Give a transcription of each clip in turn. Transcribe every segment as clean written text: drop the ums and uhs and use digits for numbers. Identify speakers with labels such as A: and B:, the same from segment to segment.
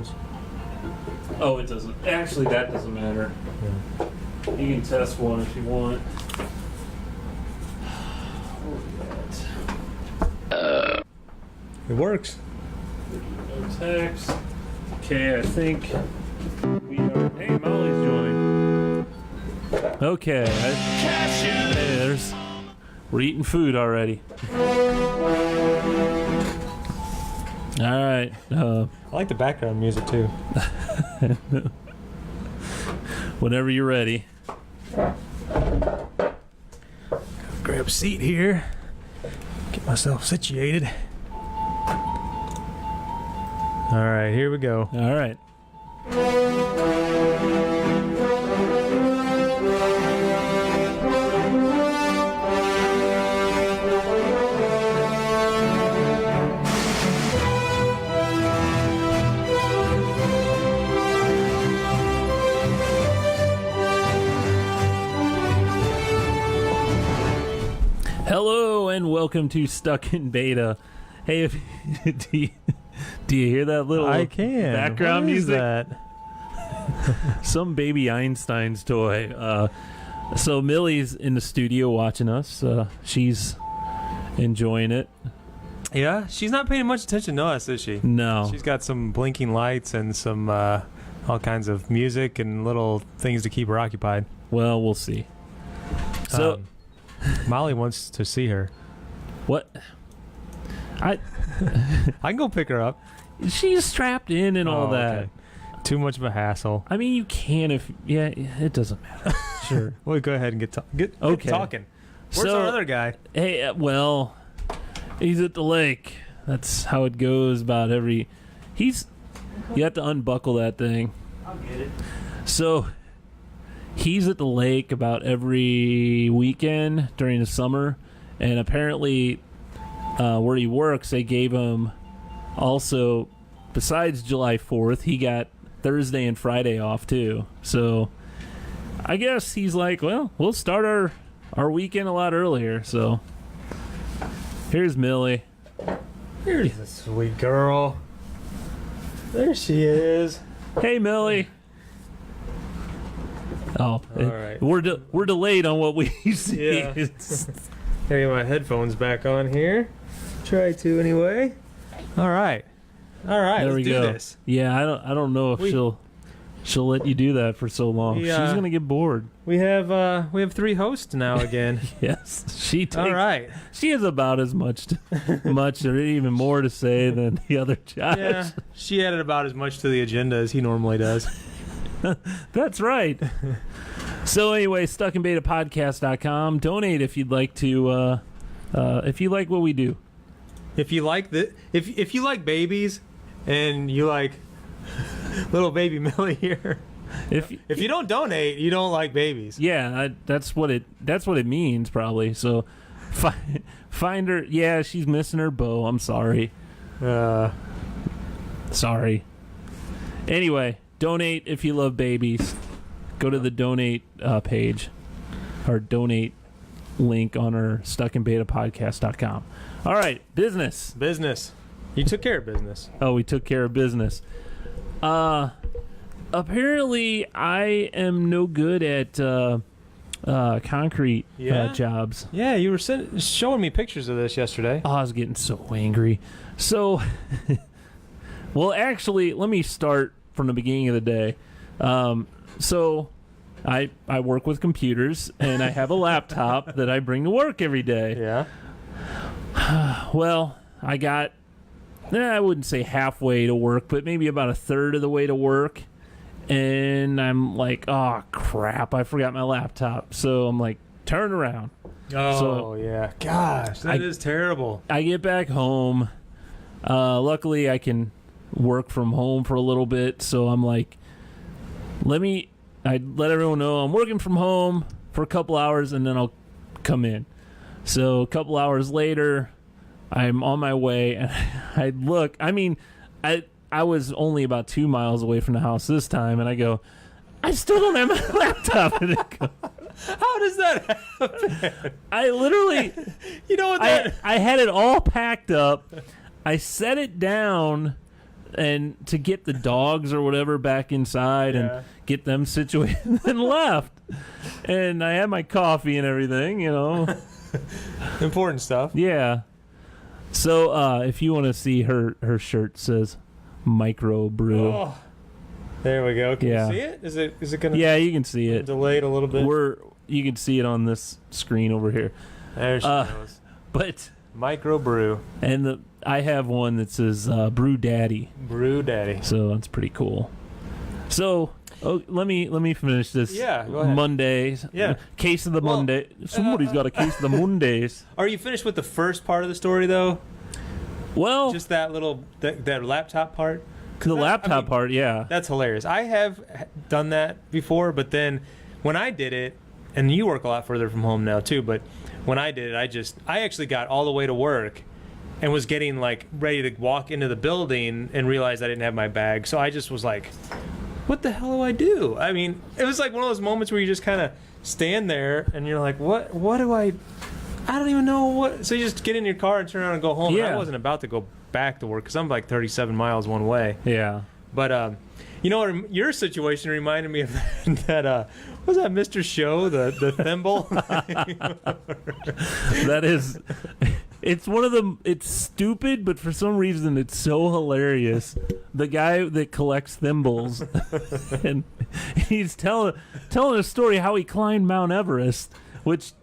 A: headphones.
B: Oh, it doesn't. Actually, that doesn't matter.
A: Yeah.
B: You can test one if you want.
A: It works.
B: No text. Okay, I think we are. Hey, Molly's joined. Okay. Hey, we're eating food already. All right.
A: I like the background music too.
B: Whenever you're ready.
A: Grab a seat here. Get myself situated. All right, here we go.
B: All right. Hello and welcome to Stuck in Beta. Hey, if, do you hear that little background music?
A: That?
B: Some baby Einstein's toy. So Millie's in the studio watching us. She's enjoying it.
A: Yeah, she's not paying much attention to us, is she?
B: No.
A: She's got some blinking lights and some all kinds of music and little things to keep her occupied.
B: Well, we'll see. So
A: Molly wants to see her.
B: What?
A: I can go pick her up.
B: She's strapped in and all that.
A: Okay. Too much of a hassle.
B: I mean, you can if... Yeah, it doesn't matter. Sure.
A: Well, go ahead and get talking. Where's our other guy?
B: Hey, well, he's at the lake. That's how it goes about every... You have to unbuckle that thing.
C: I'll get it.
B: So, he's at the lake about every weekend during the summer. And apparently, where he works, they gave him... Also, besides July 4th, he got Thursday and Friday off, too. So, I guess he's like, well, we'll start our weekend a lot earlier. So, here's Millie.
A: Here's the sweet girl. There she is.
B: Hey, Millie. Oh,
A: all right.
B: We're delayed on what we see.
A: Yeah. Get my headphones back on here. Try to anyway. All right.
B: There
A: let's
B: we
A: do
B: go.
A: this.
B: Yeah, I don't know if she'll let you do that for so long. She's gonna get bored.
A: We have 3 hosts now again.
B: Yes, she takes.
A: All right.
B: She has about as much or even more to say than the other Josh.
A: Yeah, she added about as much to the agenda as he normally does.
B: That's right. So anyway, stuckinbetapodcast.com. Donate if you'd like to. If you like what we do.
A: If you like if you like babies, and you like little baby Millie here, if you don't donate, you don't like babies.
B: Yeah, that's what it means probably. So find her. Yeah, she's missing her beau. I'm sorry. Sorry. Anyway, donate if you love babies. Go to the donate page or donate link on our stuckinbetapodcast.com. All right, business.
A: You took care of business.
B: Oh, we took care of business. Apparently, I am no good at concrete jobs.
A: Yeah, you were showing me pictures of this yesterday.
B: Oh, I was getting so angry. So, well, actually, let me start from the beginning of the day. So, I work with computers, and I have a laptop that I bring to work every day.
A: Yeah.
B: Well, I got, I wouldn't say halfway to work, but maybe about a third of the way to work. And I'm like, oh, crap, I forgot my laptop. So I'm like, turn around.
A: Oh, yeah. Gosh, that is terrible.
B: I get back home. Luckily, I can work from home for a little bit. So I'm like, I let everyone know I'm working from home for a couple hours, and then I'll come in. So a couple hours later, I'm on my way, and I look. I mean, I was only about 2 miles away from the house this time, and I go, I still don't have my laptop. And
A: how does that happen?
B: I literally,
A: you know what?
B: I had it all packed up. I set it down and to get the dogs or whatever back inside and get them situated, and left. And I had my coffee and everything,
A: Important stuff.
B: Yeah. So if you want to see her shirt says micro brew.
A: Oh, there we go. Can you see it? Is it gonna?
B: Yeah, you can see it.
A: Delayed a little bit.
B: You can see it on this screen over here.
A: There she goes.
B: But
A: micro brew.
B: And I have one that says Brew Daddy.
A: Brew Daddy.
B: So that's pretty cool. So let me finish this.
A: Yeah, go ahead.
B: Mondays.
A: Yeah.
B: Case of the Monday. Somebody's got a case of the Mondays.
A: Are you finished with the first part of the story though?
B: Well,
A: just that little that laptop part.
B: The laptop part, yeah.
A: That's hilarious. I have done that before, but then when I did it, and you work a lot further from home now too, but when I did it, I actually got all the way to work and was getting like ready to walk into the building and realized I didn't have my bag. So I just was like, what the hell do I do? I mean, it was like one of those moments where you just kind of stand there and you're like, what do I don't even know what. So you just get in your car and turn around and go home.
B: Yeah.
A: I wasn't about to go back to work because I'm like 37 miles one way.
B: Yeah.
A: But you know what? Your situation reminded me of that. Was that Mr. Show, the thimble?
B: That is, it's one of them. It's stupid, but for some reason it's so hilarious. The guy that collects thimbles, and he's telling a story how he climbed Mount Everest, which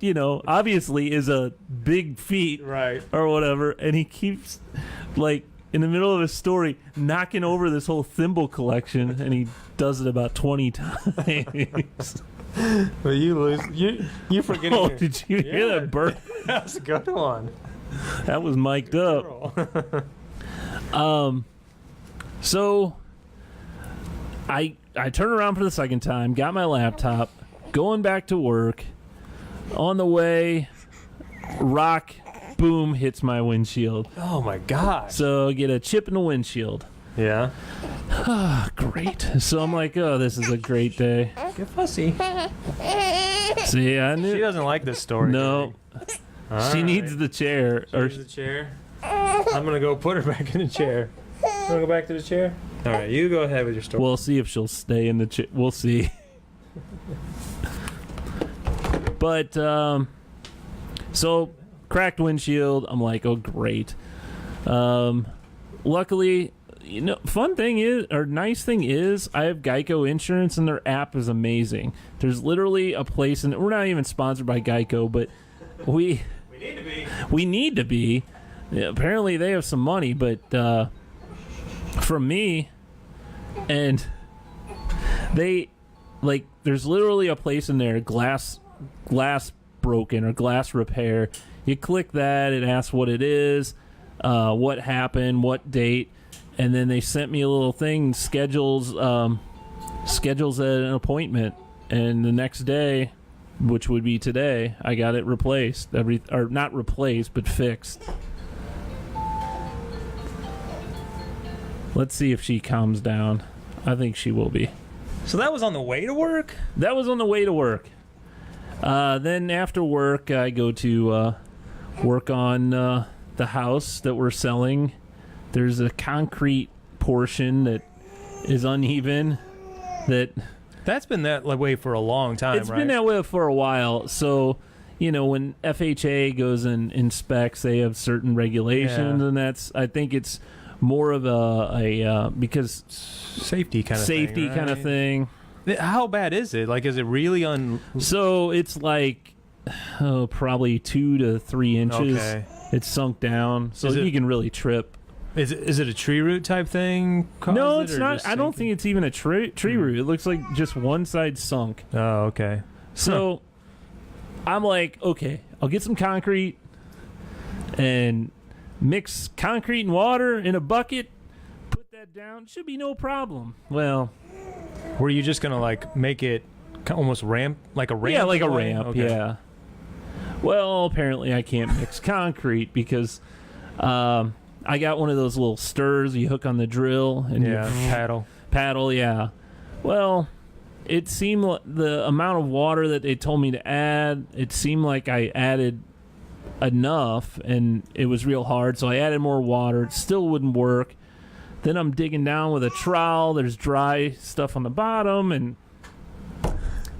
B: obviously is a big feat,
A: right,
B: or whatever, and he keeps like in the middle of his story knocking over this whole thimble collection, and he does it about 20 times.
A: Well, you lose. You forget.
B: Oh, did you hear that burp?
A: That was a good one.
B: That was mic'd up. So I turn around for the second time, got my laptop, going back to work. On the way, rock, boom, hits my windshield.
A: Oh my god!
B: So I get a chip in the windshield.
A: Yeah.
B: Great. So I'm like, oh, this is a great day.
A: Get fussy.
B: See, I knew.
A: She doesn't like this story.
B: No. She needs the chair.
A: She needs the chair. I'm gonna go put her back in the chair. Wanna go back to the chair? All right, you go ahead with your story.
B: We'll see if she'll stay in the chair. We'll see. But so cracked windshield. I'm like, oh great. Luckily, fun thing is, or nice thing is, I have Geico insurance and their app is amazing. There's literally a place, and we're not even sponsored by Geico, but we need to be. We need to be. Yeah, apparently they have some money, but from me, and they there's literally a place in there, glass broken or glass repair. You click that, it asks what it is, what happened, what date, and then they sent me a little thing, schedules an appointment, and the next day, which would be today, I got it replaced. Or not replaced, but fixed. Let's see if she calms down. I think she will be.
A: So that was on the way to work?
B: That was on the way to work. Then after work, I go to work on the house that we're selling. There's a concrete portion that is uneven.
A: That's been that way for a long time,
B: It's been that way for a while. So, when FHA goes and inspects, they have certain regulations, and I think it's more of a because
A: safety kind of
B: thing.
A: How bad is it? Is it really
B: So it's probably 2 to 3 inches.
A: Okay.
B: It's sunk down, so you can really trip.
A: Is it a tree root type thing?
B: No, it's not. I don't think it's even a tree root. It looks like just one side sunk.
A: Oh, okay.
B: So I'm like, okay, I'll get some concrete and mix concrete and water in a bucket, put that down. Should be no problem. Well,
A: were you just gonna make it almost ramp, like a ramp?
B: Yeah, like a ramp.
A: Okay.
B: Yeah. Well, apparently I can't mix concrete because I got one of those little stirrers you hook on the drill and you paddle. Yeah. Well, it seemed like the amount of water that they told me to add, it seemed like I added enough, and it was real hard. So I added more water. It still wouldn't work. then I'm digging down with a trowel. There's dry stuff on the bottom, and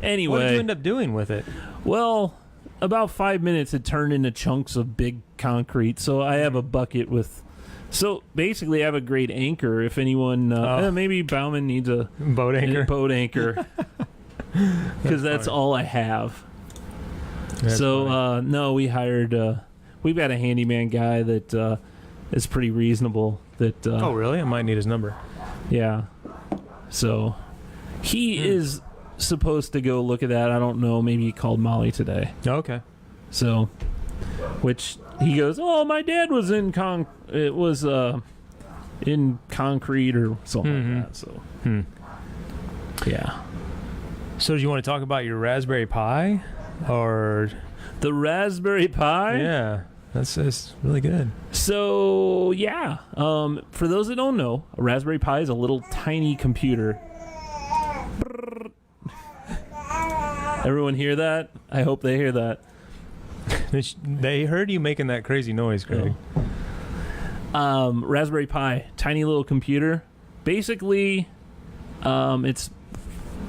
B: anyway.
A: What did you end up doing with it?
B: Well, about 5 minutes, it turned into chunks of big concrete. So I have a bucket with. So basically, I have a great anchor. If anyone, maybe Bauman needs a
A: boat anchor.
B: Because that's all I have.
A: That's
B: so no, we hired. We've got a handyman guy that is pretty reasonable. That
A: oh really? I might need his number.
B: Yeah. So he is supposed to go look at that. I don't know. Maybe he called Molly today.
A: Okay.
B: So, which he goes, oh, my dad was in in concrete or something like that. So, yeah.
A: So, do you want to talk about your raspberry pie, or
B: the raspberry pie?
A: Yeah, that's really good.
B: So, yeah. For those that don't know, a raspberry pie is a little tiny computer. Everyone hear that? I hope they hear that.
A: They heard you making that crazy noise, Greg.
B: Raspberry Pi, tiny little computer. Basically, it's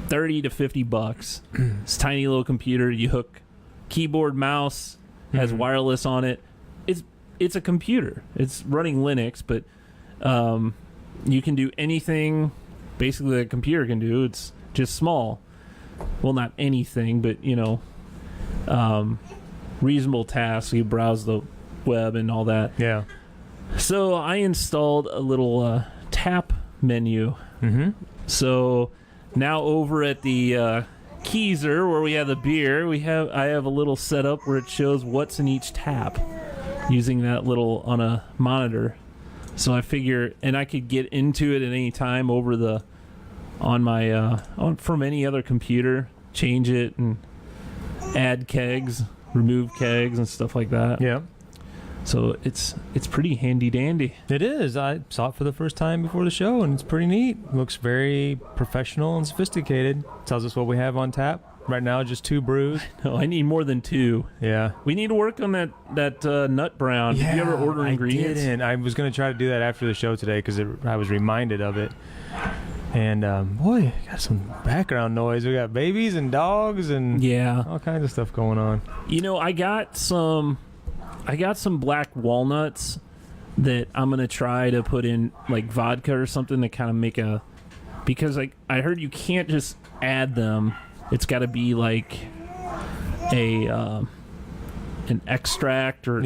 B: $30 to $50. It's a tiny little computer. You hook keyboard, mouse, has wireless on it. It's a computer. It's running Linux, but you can do anything basically a computer can do. It's just small. Well, not anything, but reasonable tasks. You browse the web and all that.
A: Yeah.
B: So I installed a little tap menu. So now over at the Keyser, where we have the beer, I have a little setup where it shows what's in each tap using that little on a monitor. So I figure, and I could get into it at any time over on my from any other computer, change it and add kegs, remove kegs and stuff like that.
A: Yeah. So
B: it's pretty handy dandy.
A: It is. I saw it for the first time before the show, and it's pretty neat. Looks very professional and sophisticated. Tells us what we have on tap. Right now, just 2 brews.
B: No, I need more than 2.
A: Yeah.
B: We need to work on that nut brown.
A: Yeah,
B: Did you ever order ingredients?
A: I didn't. I was going to try to do that after the show today because I was reminded of it. And, boy, got some background noise. We got babies and dogs and all kinds of stuff going on.
B: I got some black walnuts that I'm going to try to put in, like, vodka or something to kind of make because I heard you can't just add them. It's got to be like an extract or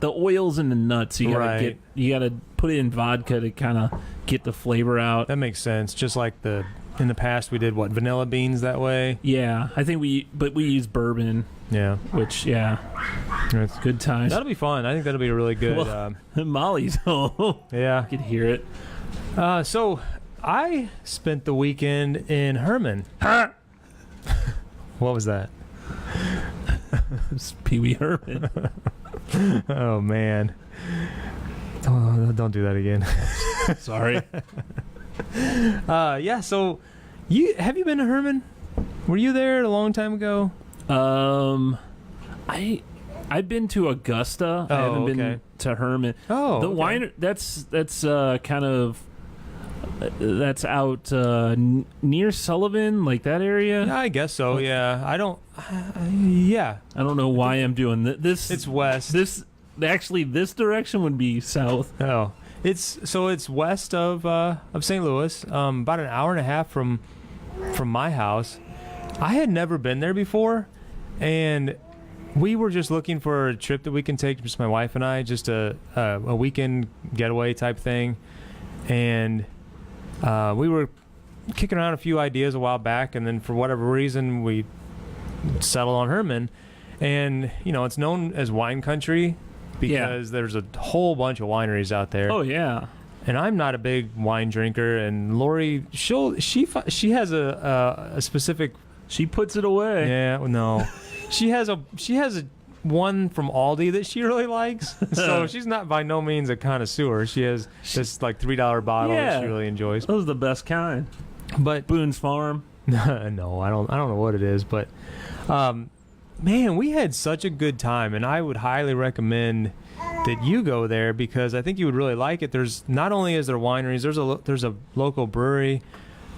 B: the oils and the nuts. You gotta put it in vodka to kind of get the flavor out.
A: That makes sense. Just like in the past we did vanilla beans that way.
B: Yeah, I think we use bourbon.
A: Yeah,
B: which it's good times.
A: That'll be fun. I think that'll be a really good.
B: Well, Molly's home.
A: Yeah,
B: I could hear it.
A: So I spent the weekend in Herman. What was that?
B: It's Pee Wee Herman.
A: Oh man! Don't do that again.
B: Sorry.
A: Yeah. So, have you been to Herman? Were you there a long time ago?
B: I've been to Augusta. I haven't been to Herman.
A: Oh,
B: the wine. That's kind of. That's out near Sullivan, like that area.
A: Yeah, I guess so. Yeah, I don't know
B: why I'm doing this.
A: It's west.
B: This direction would be south.
A: Oh, it's west of St. Louis. About an hour and a half from my house. I had never been there before, and we were just looking for a trip that we can take, just my wife and I, just a weekend getaway type thing, and. We were kicking around a few ideas a while back, and then for whatever reason we settled on Herman. And it's known as wine country because there's a whole bunch of wineries out there.
B: Oh yeah.
A: And I'm not a big wine drinker, and Lori she has a specific.
B: She puts it away.
A: Yeah, no, she has a one from Aldi that she really likes. So she's not by no means a connoisseur. She has this like $3 bottle that she really enjoys.
B: Those are the best kind.
A: But
B: Boone's Farm.
A: No, I don't know what it is, but man, we had such a good time, and I would highly recommend that you go there because I think you would really like it. There's not only is there wineries, there's a local brewery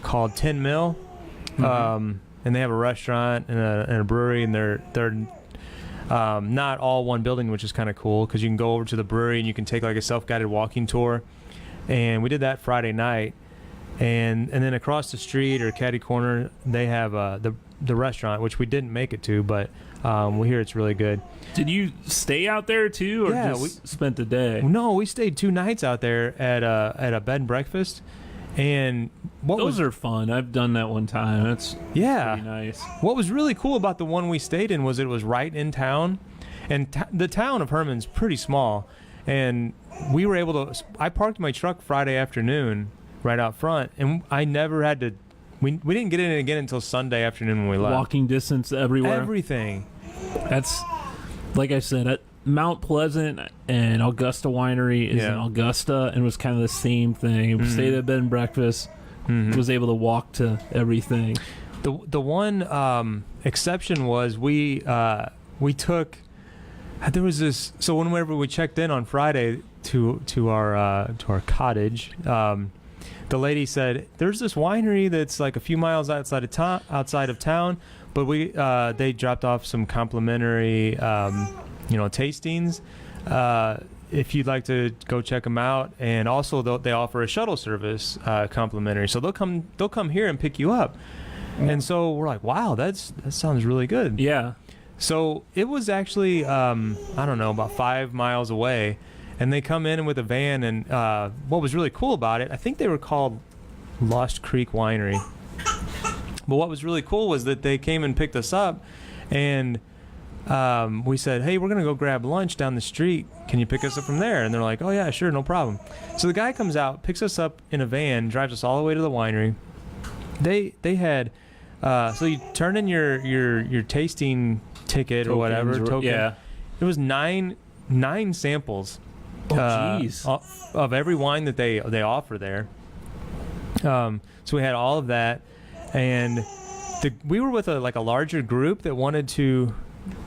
A: called 10 Mill, and they have a restaurant and a brewery, and they're not all one building, which is kind of cool because you can go over to the brewery and you can take like a self-guided walking tour. And we did that Friday night, and then across the street or caddy corner they have the restaurant, which we didn't make it to, but we hear it's really good.
B: Did you stay out there too, or
A: Yeah,
B: just
A: we
B: spent the day?
A: No, we stayed 2 nights out there at a bed and breakfast, and
B: Those are fun. I've done that one time. That's pretty nice.
A: What was really cool about the one we stayed in was it was right in town, and the town of Herman's pretty small, and we were able to. I parked my truck Friday afternoon right out front, and I never had to. We didn't get in again until Sunday afternoon when we left.
B: Walking distance everywhere.
A: Everything.
B: That's like I said. At Mount Pleasant and Augusta Winery is in Augusta, and it was kind of the same thing. We stayed at bed and breakfast. Was able to walk to everything.
A: The one exception was we took. There was this. So whenever we checked in on Friday to our cottage, the lady said there's this winery that's like a few miles outside of town, but they dropped off some complimentary tastings. If you'd like to go check them out, and also they offer a shuttle service complimentary, so they'll come here and pick you up. And so we're like, wow, that sounds really good.
B: Yeah.
A: So it was actually I don't know, about 5 miles away, and they come in with a van. And what was really cool about it, I think they were called Lost Creek Winery. But what was really cool was that they came and picked us up, and we said, hey, we're going to go grab lunch down the street. Can you pick us up from there? And they're like, oh, yeah, sure, no problem. So the guy comes out, picks us up in a van, drives us all the way to the winery. They had, so you turn in your tasting ticket or whatever. Token.
B: Yeah.
A: It was nine samples of every wine that they offer there. So we had all of that. And we were with a larger group that wanted to...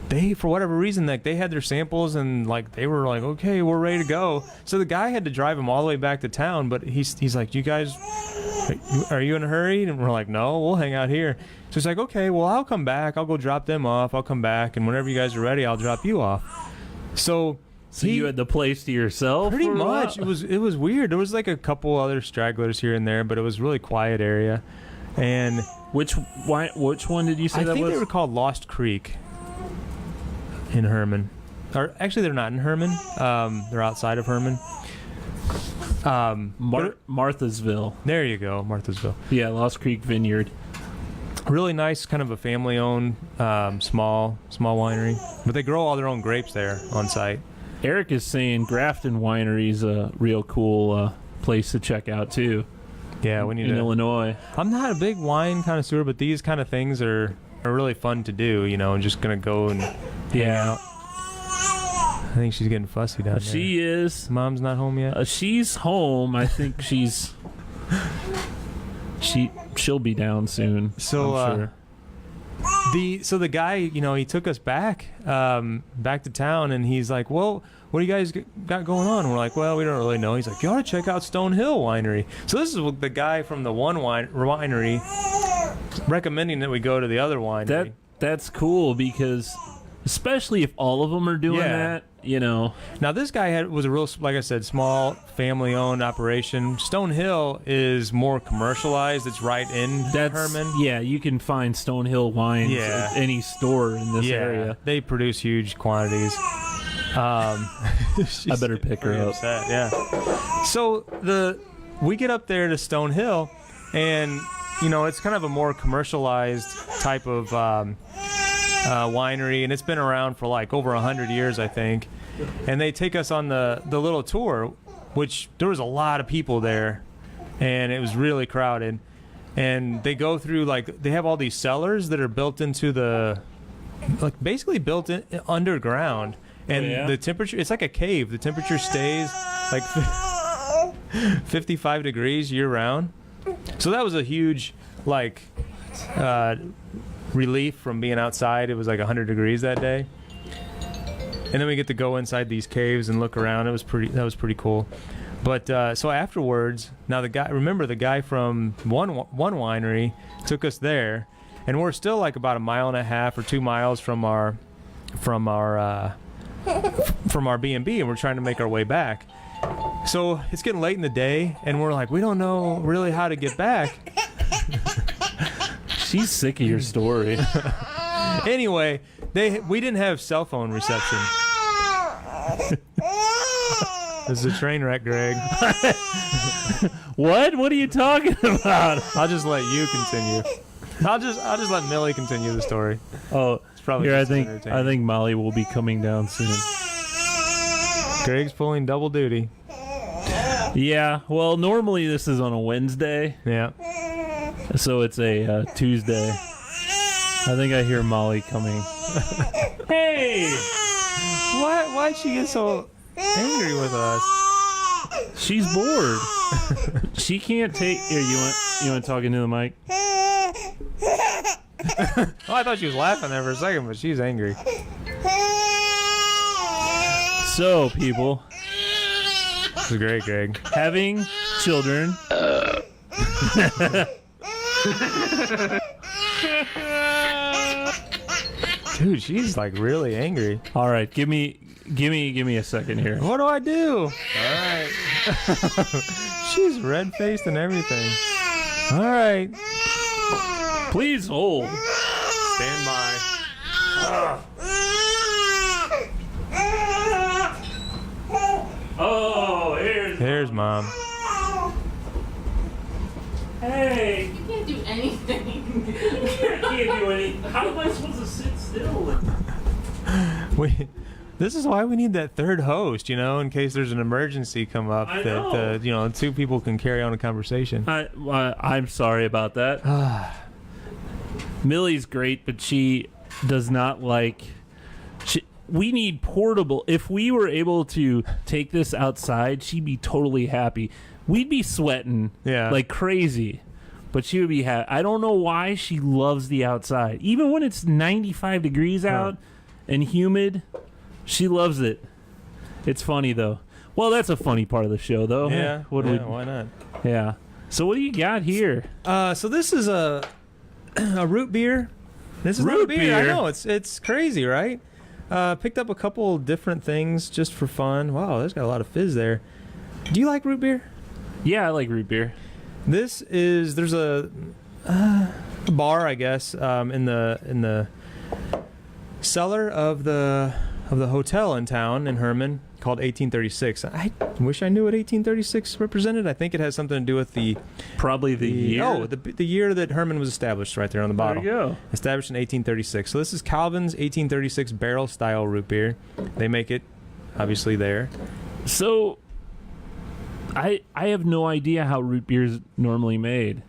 A: They, for whatever reason, they had their samples, and they were like, okay, we're ready to go. So the guy had to drive them all the way back to town, but he's like, you guys, are you in a hurry? And we're like, no, we'll hang out here. So he's like, okay, well, I'll come back. I'll go drop them off. I'll come back, and whenever you guys are ready, I'll drop you off. So
B: you had the place to yourself?
A: Pretty much. It was weird. There was a couple other stragglers here and there, but it was a really quiet area. And
B: which one did you say that was?
A: I think they were called Lost Creek. In Herman, or actually they're not in Herman. They're outside of Herman.
B: Marthasville.
A: There you go, Marthasville.
B: Yeah, Lost Creek Vineyard.
A: Really nice, kind of a family-owned, small winery. But they grow all their own grapes there on site.
B: Eric is saying Grafton Winery is a real cool place to check out too.
A: Yeah, we need
B: in Illinois.
A: I'm not a big wine connoisseur, but these kind of things are really fun to do. I'm just gonna go and hang out. I think she's getting fussy down there.
B: She is.
A: Mom's not home yet?
B: She's home. I think she'll be down soon.
A: So
B: I'm sure.
A: The guy, he took us back to town, and he's like, well, what do you guys got going on? And we're like, well, we don't really know. He's like, you ought to check out Stonehill Winery. So this is the guy from the one winery recommending that we go to the other winery.
B: That's cool, because especially if all of them are doing that,
A: Now this guy was a real, like I said, small family-owned operation. Stonehill is more commercialized. It's right in Herman.
B: Yeah, you can find Stonehill wines at any store in this area.
A: They produce huge quantities.
B: I better pick her up.
A: Upset, yeah. So we get up there to Stonehill, and it's kind of a more commercialized type of winery, and it's been around for over 100 years, I think. And they take us on the little tour, which there was a lot of people there, and it was really crowded. And they go through they have all these cellars that are built into basically built in underground, and the temperature, it's like a cave. The temperature stays 55 degrees year round. So that was a huge relief from being outside. It was like 100 degrees that day. And then we get to go inside these caves and look around. That was pretty cool. But so afterwards, now the guy from one winery took us there, and we're still like about 1.5 miles or 2 miles from our B&B, and we're trying to make our way back. So it's getting late in the day, and we're like, we don't know really how to get back.
B: She's sick of your story.
A: Anyway, we didn't have cell phone reception. This is a train wreck, Greg.
B: What? What are you talking about?
A: I'll just let you continue. I'll just let Millie continue the story.
B: Oh,
A: it's probably
B: here.
A: just
B: I think Molly will be coming down soon.
A: Greg's pulling double duty.
B: Yeah. Well, normally this is on a Wednesday.
A: Yeah.
B: So it's a Tuesday. I think I hear Molly coming. Hey!
A: Why'd she get so angry with us?
B: She's bored. She can't take. Here, you want to talk into the mic?
A: Oh, I thought she was laughing there for a second, but she's angry.
B: So, people.
A: This is great, Greg.
B: Having children.
A: Dude, she's like really angry.
B: All right, give me a second here.
A: What do I do? All right. She's red-faced and everything. All right.
B: Please hold.
A: Stand by.
B: Oh,
A: Here's Mom.
B: Hey.
C: You can't do anything.
B: I can't do anything. How am I supposed to sit still?
A: This is why we need that third host, in case there's an emergency come up
B: I know.
A: that two people can carry on a conversation.
B: I'm sorry about that. Millie's great, but she does not like. We need portable. If we were able to take this outside, she'd be totally happy. We'd be sweating like crazy, but she would be happy. I don't know why she loves the outside. Even when it's 95 degrees out and humid, she loves it. It's funny, though. Well, that's a funny part of the show, though.
A: Yeah, why not?
B: Yeah. So what do you got here?
A: So this is a root beer. This is
B: Root
A: not a beer.
B: beer?
A: I know, it's crazy, right? Picked up a couple different things just for fun. Wow, there's got a lot of fizz there. Do you like root beer?
B: Yeah, I like root beer.
A: There's a bar, I guess, in the cellar of the hotel in town in Herman called 1836. I wish I knew what 1836 represented. I think it has something to do with the
B: year.
A: Oh, the year that Herman was established, right there on the bottle.
B: There you go.
A: Established in 1836. So this is Calvin's 1836 barrel style root beer. They make it obviously there.
B: So I have no idea how root beer is normally made.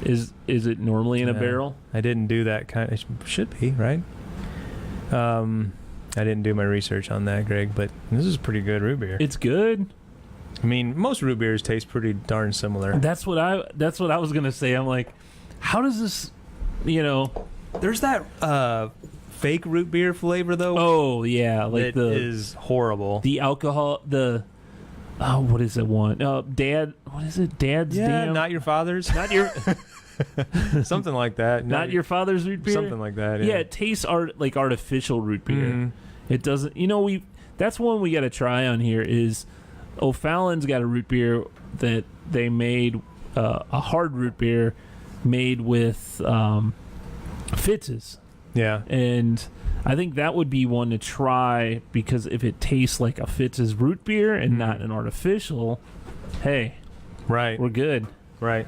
B: Is it normally in a barrel?
A: I didn't do that kind. It should be, right? I didn't do my research on that, Greg, but this is pretty good root beer.
B: It's good.
A: I mean, most root beers taste pretty darn similar.
B: That's what I was gonna say. I'm like, how does this,
A: There's that fake root beer flavor though.
B: Oh yeah, like
A: that is horrible.
B: The alcohol, what is it one? Dad, what is it? Dad's damn.
A: Not your father's.
B: Not your.
A: Something like that.
B: Not your father's root beer.
A: Something like that.
B: Yeah, it tastes like artificial root beer.
A: Mm-hmm.
B: It doesn't. That's one we got to try on here. Is O'Fallon's got a root beer that they made, a hard root beer made with Fitz's.
A: Yeah,
B: and I think that would be one to try because if it tastes like a Fitz's root beer and not an artificial, hey,
A: right,
B: we're good.
A: Right.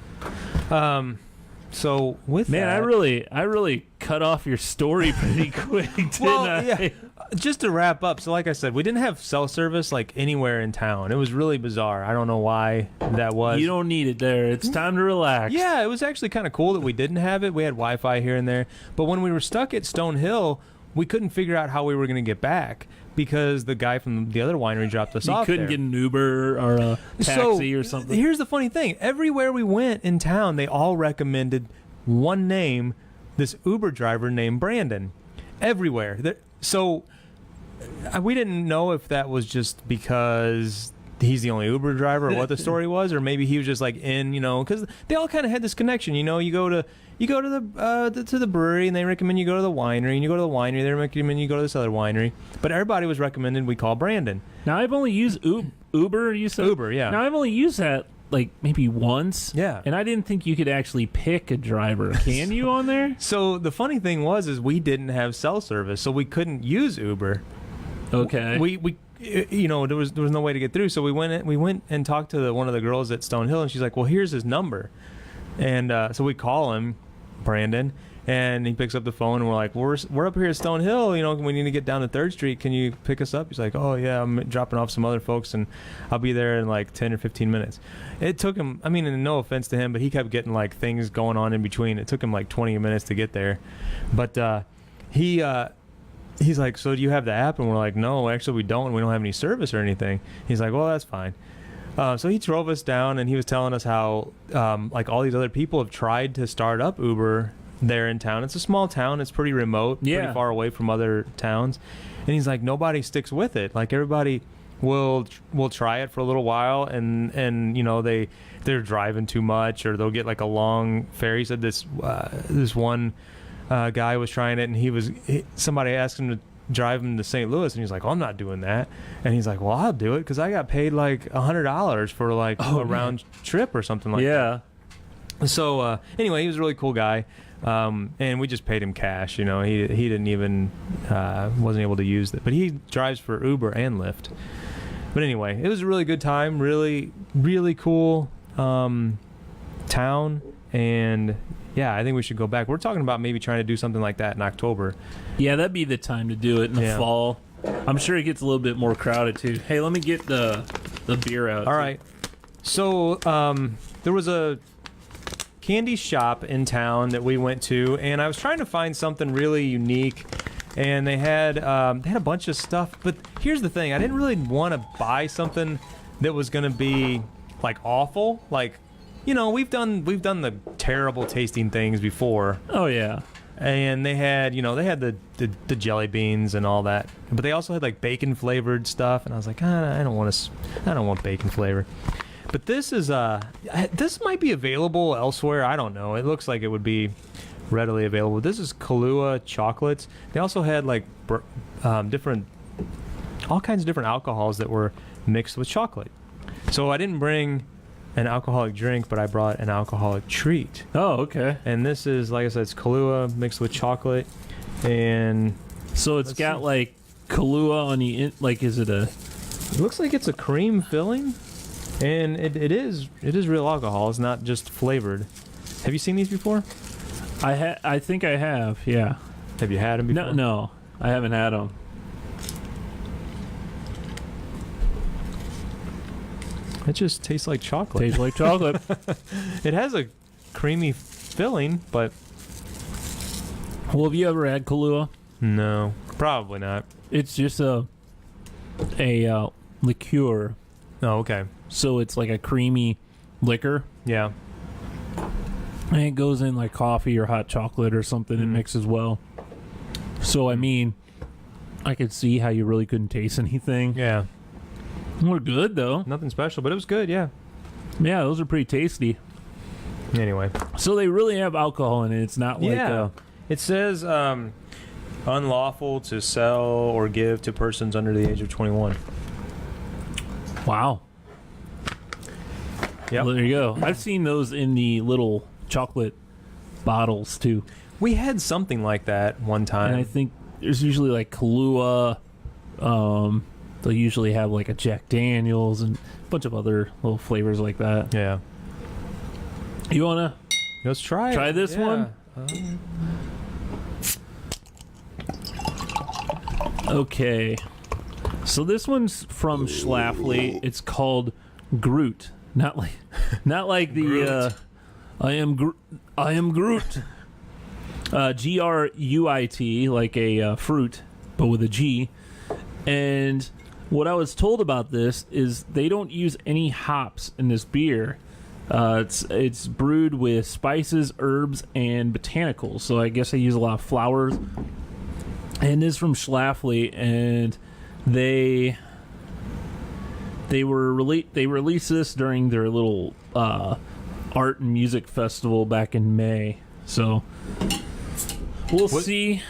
A: So with
B: man,
A: that,
B: I really cut off your story pretty quick, didn't I?
A: Yeah. Just to wrap up, so like I said, we didn't have cell service like anywhere in town. It was really bizarre. I don't know why that was.
B: You don't need it there. It's time to relax.
A: Yeah, it was actually kind of cool that we didn't have it. We had Wi-Fi here and there, but when we were stuck at Stone Hill, we couldn't figure out how we were going to get back because the guy from the other winery dropped us off.
B: You couldn't get an Uber or a taxi or something.
A: Here's the funny thing: everywhere we went in town, they all recommended one name this Uber driver named Brandon everywhere. So we didn't know if that was just because he's the only Uber driver or what the story was, or maybe he was just like in, because they all kind of had this connection. You go to the brewery and they recommend you go to the winery, and you go to the winery, they recommend you go to this other winery. But everybody was recommended we call Brandon.
B: Now I've only used Uber. You said
A: Uber, yeah.
B: Now I've only used that like maybe once.
A: Yeah.
B: And I didn't think you could actually pick a driver. Can you on there?
A: So the funny thing is we didn't have cell service, so we couldn't use Uber.
B: Okay.
A: We there was no way to get through, so we went and talked to one of the girls at Stonehill, and she's like, well, here's his number. And so we call him, Brandon, and he picks up the phone, and we're like, we're up here at Stonehill, we need to get down to 3rd Street. Can you pick us up? He's like, oh yeah, I'm dropping off some other folks, and I'll be there in like 10 or 15 minutes. It took him, and no offense to him, but he kept getting like things going on in between. It took him like 20 minutes to get there. But he's like, so do you have the app? And we're like, no, actually we don't. We don't have any service or anything. He's like, well, that's fine. So he drove us down, and he was telling us how like all these other people have tried to start up Uber there in town. It's a small town. It's pretty remote, pretty far away from other towns. And he's like, nobody sticks with it. Like everybody will try it for a little while, and they're driving too much, or they'll get like a long fare. He said this one guy was trying it, and somebody asked him to drive him to St. Louis, and he's like, well, I'm not doing that. And he's like, well, I'll do it because I got paid like $100 for like a round trip or something like that. So anyway, he was a really cool guy, and we just paid him cash. He didn't even wasn't able to use it, but he drives for Uber and Lyft. But anyway, it was a really good time, really, really cool town, and yeah, I think we should go back. We're talking about maybe trying to do something like that in October.
B: Yeah, that'd be the time to do it in the fall. I'm sure it gets a little bit more crowded too. Hey, let me get the beer out.
A: All right. So there was a candy shop in town that we went to, and I was trying to find something really unique. And they had a bunch of stuff, but here's the thing: I didn't really want to buy something that was going to be like awful. Like, we've done the terrible tasting things before.
B: Oh yeah.
A: And they had the jelly beans and all that, but they also had like bacon flavored stuff, and I was like, I don't want bacon flavor. But this might be available elsewhere. I don't know. It looks like it would be readily available. This is Kahlua chocolates. They also had like all kinds of different alcohols that were mixed with chocolate. So I didn't bring an alcoholic drink, but I brought an alcoholic treat.
B: Oh, okay.
A: And this is, like I said, it's Kahlua mixed with chocolate, and
B: so it's got like Kahlua on the like, is it a?
A: It looks like it's a cream filling, and it is real alcohol. It's not just flavored. Have you seen these before?
B: I think I have. Yeah.
A: Have you had them before?
B: No, I haven't had them.
A: It just tastes like chocolate.
B: Tastes like chocolate.
A: It has a creamy filling, but...
B: Well, have you ever had Kahlua?
A: No, probably not.
B: It's just a liqueur.
A: Oh, okay.
B: So it's like a creamy liquor.
A: Yeah.
B: And it goes in like coffee or hot chocolate or something. It mixes well. So, I could see how you really couldn't taste anything.
A: Yeah.
B: We're good, though.
A: Nothing special, but it was good, yeah.
B: Yeah, those are pretty tasty.
A: Anyway.
B: So they really have alcohol in it. It's not like
A: it says unlawful to sell or give to persons under the age of 21.
B: Wow.
A: Yeah.
B: Well, there you go. I've seen those in the little chocolate bottles, too.
A: We had something like that one time.
B: And I think there's usually like Kahlua. They'll usually have like a Jack Daniels and a bunch of other little flavors like that.
A: Yeah.
B: You want to
A: let's try
B: this one? Okay. So this one's from Schlafly. It's called Gruit. Not like the I am Groot. Gruit, like a fruit, but with a G. And what I was told about this is they don't use any hops in this beer. It's brewed with spices, herbs, and botanicals. So I guess I use a lot of flowers. And this is from Schlafly, and they released this during their little art and music festival back in May. So we'll see.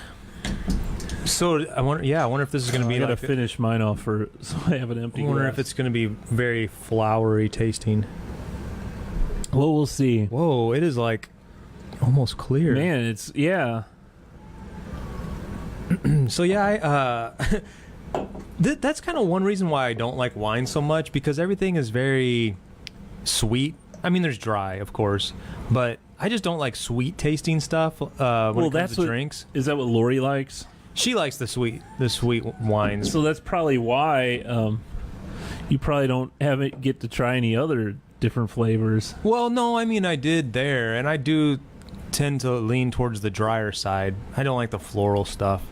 A: So I wonder if this is going to be.
B: I gotta
A: like
B: finish mine off so I have an empty.
A: I wonder
B: glass.
A: if it's going to be very flowery tasting.
B: Well, we'll see.
A: Whoa, it is like almost clear.
B: Man, it's
A: So yeah, that's kind of one reason why I don't like wine so much, because everything is very sweet. I mean, there's dry, of course, but I just don't like sweet tasting stuff when it comes to drinks.
B: Is that what Lori likes?
A: She likes the sweet wines.
B: So that's probably why you probably don't get to try any other different flavors.
A: Well, no, I mean I did there, and I do tend to lean towards the drier side. I don't like the floral stuff.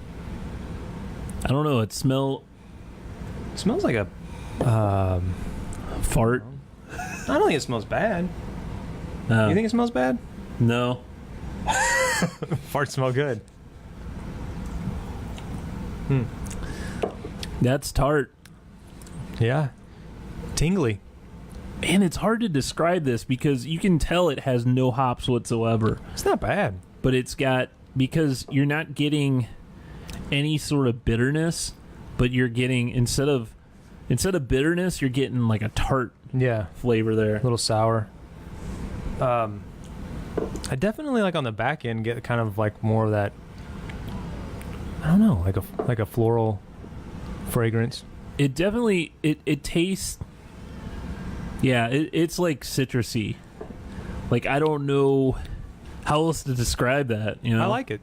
B: I don't know. It smells
A: like a
B: fart.
A: I don't think it smells bad.
B: No.
A: You think it smells bad?
B: No.
A: Farts smell good.
B: That's tart.
A: Yeah. Tingly.
B: And it's hard to describe this because you can tell it has no hops whatsoever.
A: It's not bad.
B: But it's got, because you're not getting any sort of bitterness, but you're getting, instead of bitterness, you're getting like a tart flavor there.
A: A little sour. I definitely, like, on the back end get kind of like more of that, I don't know, like a floral fragrance.
B: It definitely it tastes. Yeah, it's like citrusy. Like, I don't know how else to describe that. You know,
A: I like it.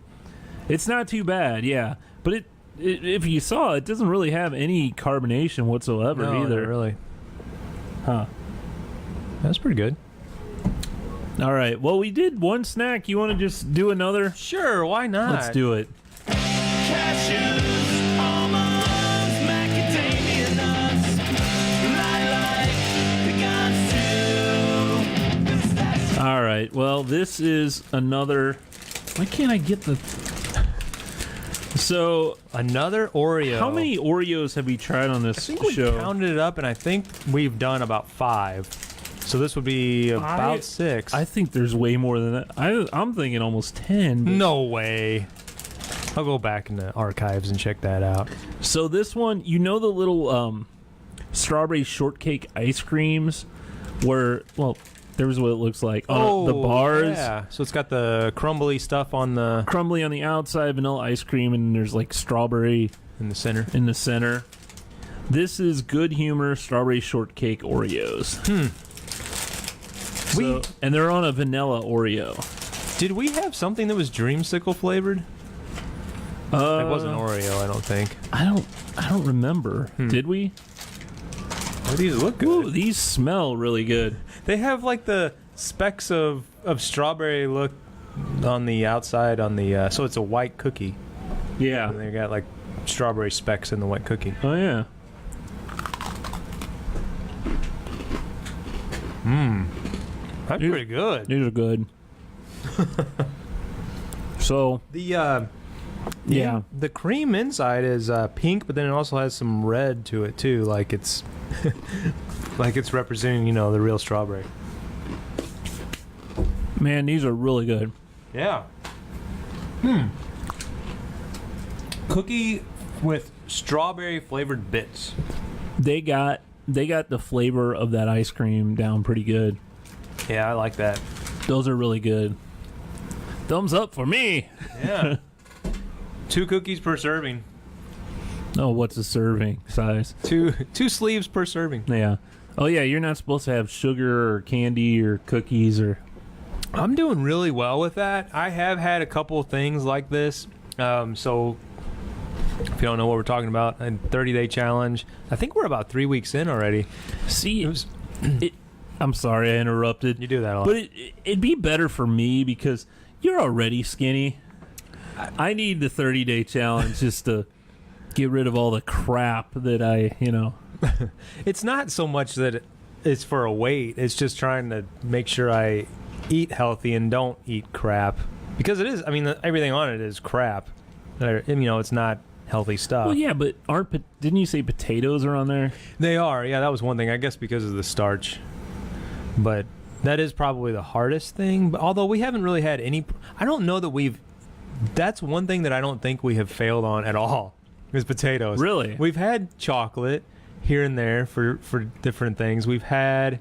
B: It's not too bad, yeah. But it if you saw, it doesn't really have any carbonation whatsoever either.
A: Not really.
B: Huh.
A: That's pretty good.
B: All right. Well, we did one snack. You want to just do another?
A: Sure, why not?
B: Let's do it.
D: Cashews, almonds, macadamia nuts, lilac, pecans too.
B: All right. Well, this is another. Why can't I get the? So
A: Another Oreo.
B: how many Oreos have we tried on this
A: I think we
B: show?
A: counted it up, and I think we've done about 5. So this would be about 6.
B: I think there's way more than that. I'm thinking almost 10. but-
A: No way. I'll go back in the archives and check that out.
B: So this one, you know, the little strawberry shortcake ice creams, where there's what it looks like on the bars.
A: Yeah. So it's got the crumbly stuff on the
B: Crumbly on the outside, vanilla ice cream, and there's like strawberry
A: in the center.
B: in the center. This is Good Humor strawberry shortcake Oreos. And they're on a vanilla Oreo.
A: Did we have something that was dreamsicle flavored? It wasn't Oreo, I don't think.
B: I don't remember. Did we?
A: Oh, these look good.
B: Ooh, these smell really good.
A: They have like the specks of strawberry look on the outside on the so it's a white cookie.
B: Yeah.
A: And they got like strawberry specks in the white cookie.
B: Oh yeah.
A: That's pretty good.
B: These are good. So
A: The the cream inside is pink, but then it also has some red to it too, like it's like it's representing, the real strawberry.
B: man, these are really good.
A: Yeah. Cookie with strawberry flavored bits.
B: They got the flavor of that ice cream down pretty good.
A: Yeah, I like that.
B: Those are really good. Thumbs up for me.
A: Yeah. 2 cookies per serving.
B: Oh, what's a serving size?
A: 2 sleeves per serving.
B: Yeah. Oh yeah, you're not supposed to have sugar or candy or cookies or.
A: I'm doing really well with that. I have had a couple of things like this. So if you don't know what we're talking about, a 30-day challenge. I think we're about 3 weeks in already.
B: See, I'm sorry I interrupted.
A: You do that a lot.
B: But it'd be better for me because you're already skinny. I need the 30-day challenge just to get rid of all the crap that
A: It's not so much that it's for a weight. It's just trying to make sure I eat healthy and don't eat crap. Because it is, I mean, everything on it is crap. It's not healthy stuff.
B: Well, yeah, but didn't you say potatoes are on there?
A: They are. Yeah, that was one thing. I guess because of the starch. But that is probably the hardest thing. But although we haven't really had any, I don't know that that's one thing that I don't think we have failed on at all, is potatoes.
B: Really?
A: We've had chocolate here and there for different things. We've had...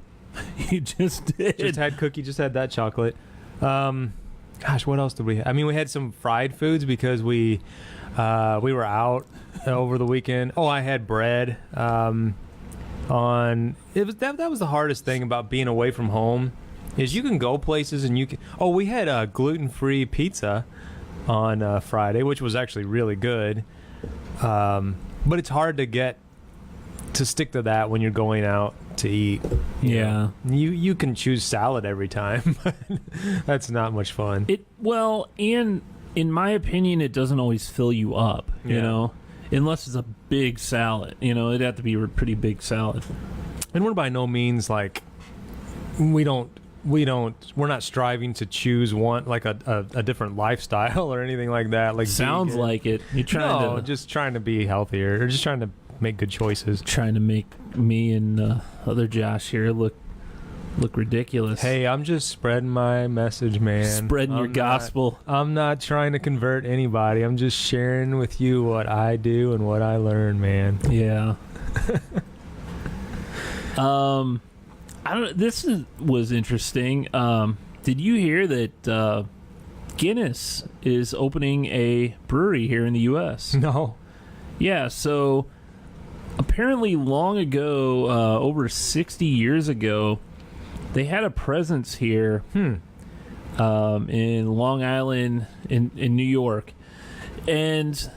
B: You just did.
A: Just had that chocolate. Gosh, what else did we have? I mean, we had some fried foods because we were out over the weekend. Oh, I had bread. That was the hardest thing about being away from home, is you can go places and you can. Oh, we had gluten-free pizza on Friday, which was actually really good. But it's hard to stick to that when you're going out to eat.
B: Yeah.
A: You can choose salad every time, but that's not much fun.
B: And in my opinion, it doesn't always fill you up, you know, unless it's a big salad. It'd have to be a pretty big salad.
A: And we're by no means like we're not striving to choose one like a different lifestyle or anything like that. Like
B: sounds
A: vegan.
B: like it. You're trying
A: just trying to be healthier, or just trying to make good choices.
B: Trying to make me and other Josh here look ridiculous.
A: Hey, I'm just spreading my message, man.
B: Spreading your gospel.
A: I'm not trying to convert anybody. I'm just sharing with you what I do and what I learn, man.
B: Yeah. This was interesting. Did you hear that Guinness is opening a brewery here in the U.S.?
A: No.
B: Yeah, so apparently long ago, over 60 years ago, they had a presence here in Long Island, in New York. And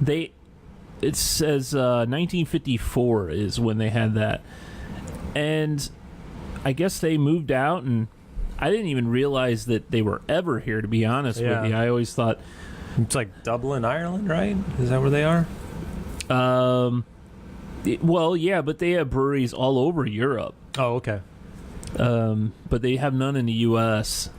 B: it says 1954 is when they had that. And I guess they moved out, and I didn't even realize that they were ever here, to be honest with you. I always thought...
A: It's like Dublin, Ireland, right? Is that where they are?
B: Well, yeah, but they have breweries all over Europe.
A: Oh, okay.
B: But they have none in the U.S.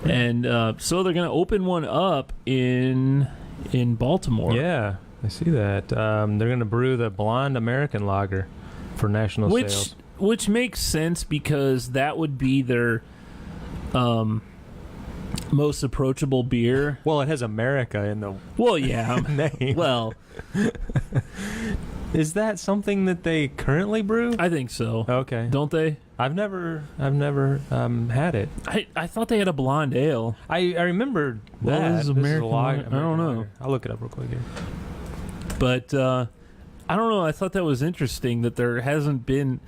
B: And so they're going to open one up in Baltimore.
A: Yeah, I see that. They're going to brew the Blonde American Lager for national sales.
B: Which makes sense, because that would be their most approachable beer.
A: Well, it has America in the name.
B: Well,
A: is that something that they currently brew?
B: I think so.
A: Okay.
B: Don't they?
A: I've never had it.
B: I thought they had a blonde ale.
A: I remember
B: Well,
A: that.
B: this is American lager. I don't know.
A: Lager. I'll look it up real quick here.
B: But I don't know. I thought that was interesting that there hasn't been.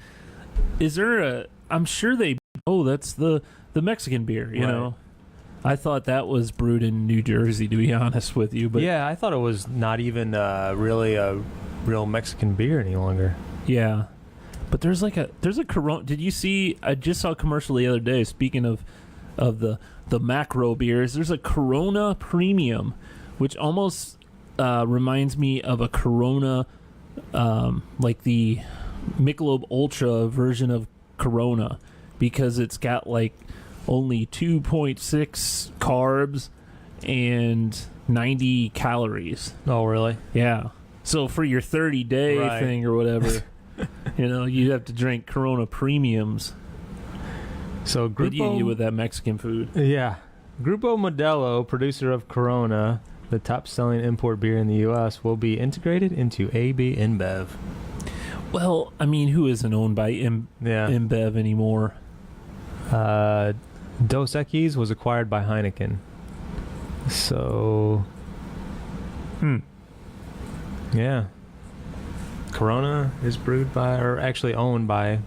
B: Is there a? I'm sure they. Oh, that's the Mexican beer. You know. I thought that was brewed in New Jersey, to be honest with you. But
A: yeah, I thought it was not even really a real Mexican beer any longer.
B: Yeah, but there's a Corona. Did you see? I just saw a commercial the other day. Speaking of the macro beers, there's a Corona Premium, which almost reminds me of a Corona, like the Michelob Ultra version of Corona, because it's got like only 2.6 carbs and 90 calories.
A: Oh, really?
B: Yeah. So for your 30-day thing or whatever, you have to drink Corona Premiums.
A: So
B: Grupo, what do you do with that Mexican food?
A: Yeah. Grupo Modelo, producer of Corona, the top-selling import beer in the U.S., will be integrated into AB InBev.
B: Well, I mean, who isn't owned by InBev anymore?
A: Dos Equis was acquired by Heineken. So, yeah. Corona is brewed by, or actually owned by,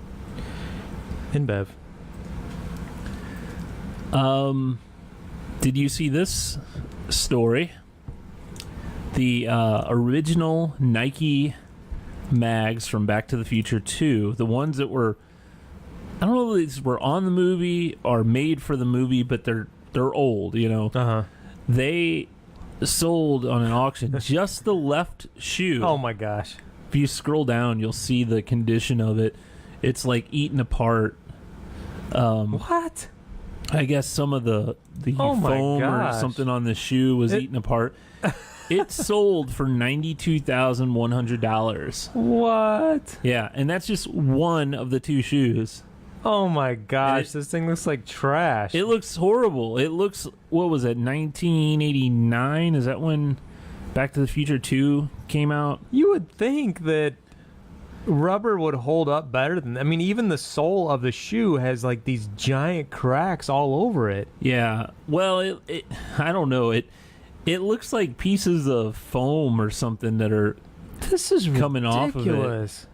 A: InBev.
B: Did you see this story? The original Nike mags from Back to the Future 2, the ones that were, I don't know if these were on the movie or made for the movie, but they're old, They sold on an auction just the left shoe.
A: Oh my gosh.
B: If you scroll down, you'll see the condition of it. it's like eaten apart.
A: What?
B: I guess some of the
A: Oh my
B: foam or
A: gosh.
B: something on the shoe was eaten apart. It sold for $92,100.
A: What?
B: Yeah, and that's just one of the two shoes.
A: Oh my gosh,
B: it-
A: this thing looks like trash.
B: It looks horrible. It looks, what was it, 1989? Is that when Back to the Future 2 came out?
A: You would think that rubber would hold up better than. I mean, even the sole of the shoe has like these giant cracks all over it.
B: Yeah. Well, I don't know. It looks like pieces of foam or something that are
A: This is
B: coming off of it.
A: ridiculous.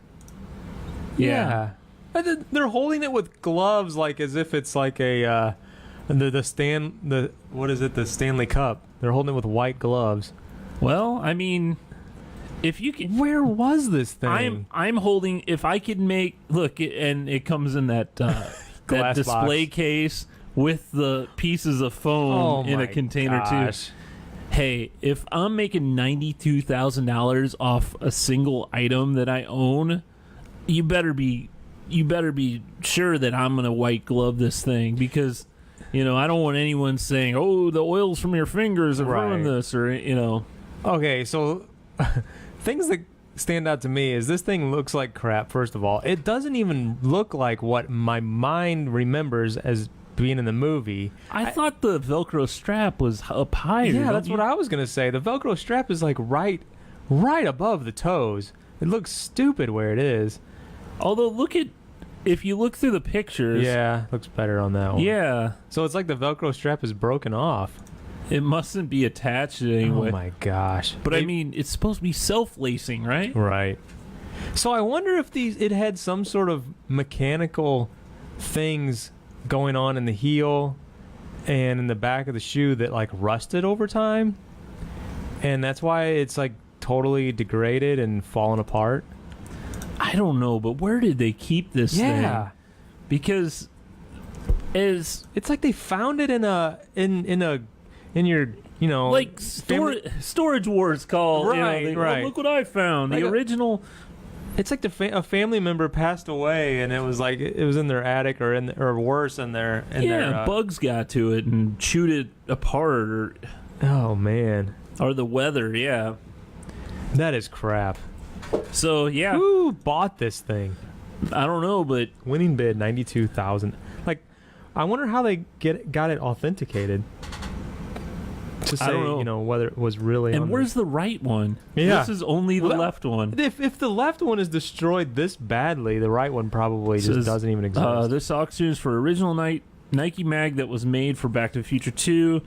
B: Yeah.
A: And they're holding it with gloves, like as if it's like a the Stanley Cup. They're holding it with white gloves.
B: Well, I mean, if you can,
A: Where was this thing?
B: I'm holding. If I could make and it comes in that that
A: Glass
B: display
A: box.
B: case with the pieces of foam in a container
A: gosh.
B: too. Hey, if I'm making $92,000 off a single item that I own, you better be sure that I'm gonna white glove this thing, because I don't want anyone saying, "Oh, the oils from your fingers have ruined
A: Right.
B: this," or
A: Okay, so things that stand out to me is this thing looks like crap. First of all, it doesn't even look like what my mind remembers as being in the movie.
B: I thought the Velcro strap was up higher.
A: Yeah, that's what I was gonna say. The Velcro strap is like right above the toes. It looks stupid where it is.
B: Although if you look through the pictures,
A: Yeah, looks better on that one.
B: yeah,
A: So it's like the Velcro strap is broken off.
B: it mustn't be attached anyway.
A: Oh my gosh!
B: But I mean, it's supposed to be self-lacing, right?
A: Right. So I wonder if it had some sort of mechanical things going on in the heel and in the back of the shoe that like rusted over time, and that's why it's like totally degraded and fallen apart.
B: I don't know, but where did they keep this thing? Because
A: It's like they found it in your
B: like Storage Wars call.
A: Right, right.
B: "Oh, look what I found.
A: Like
B: The
A: a-
B: original.
A: It's like a family member passed away, and it was like it was in their attic or or worse in their
B: Bugs got to it and chewed it apart,
A: Oh man,
B: or the weather. Yeah.
A: that is crap.
B: So yeah,
A: Who bought this thing?
B: I don't know, but
A: Winning bid $92,000. Like, I wonder how they got it authenticated. To say,
B: I don't know.
A: Whether it was really.
B: and
A: on
B: where's the right one?
A: Yeah.
B: This is only the
A: Well,
B: left one.
A: if the left one is destroyed this badly, the right one probably just
B: Says,
A: doesn't even exist.
B: This auction is for original Nike mag that was made for Back to the Future 2.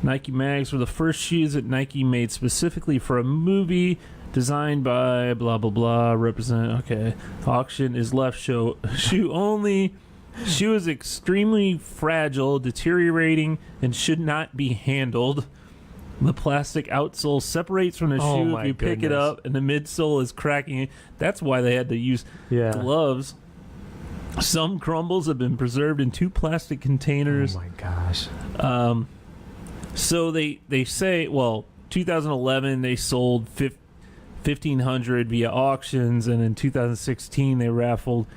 B: Nike mags were the first shoes that Nike made specifically for a movie, designed by blah blah blah. Okay. Auction is left shoe only. Shoe is extremely fragile, deteriorating, and should not be handled. The plastic outsole separates from the
A: Oh
B: shoe
A: my
B: if you pick it
A: goodness.
B: up, and the midsole is cracking. That's why they had to use
A: Yeah.
B: gloves. Some crumbles have been preserved in 2 plastic containers.
A: Oh my gosh.
B: So they say, 2011 they sold 1,500 via auctions, and in 2016 they raffled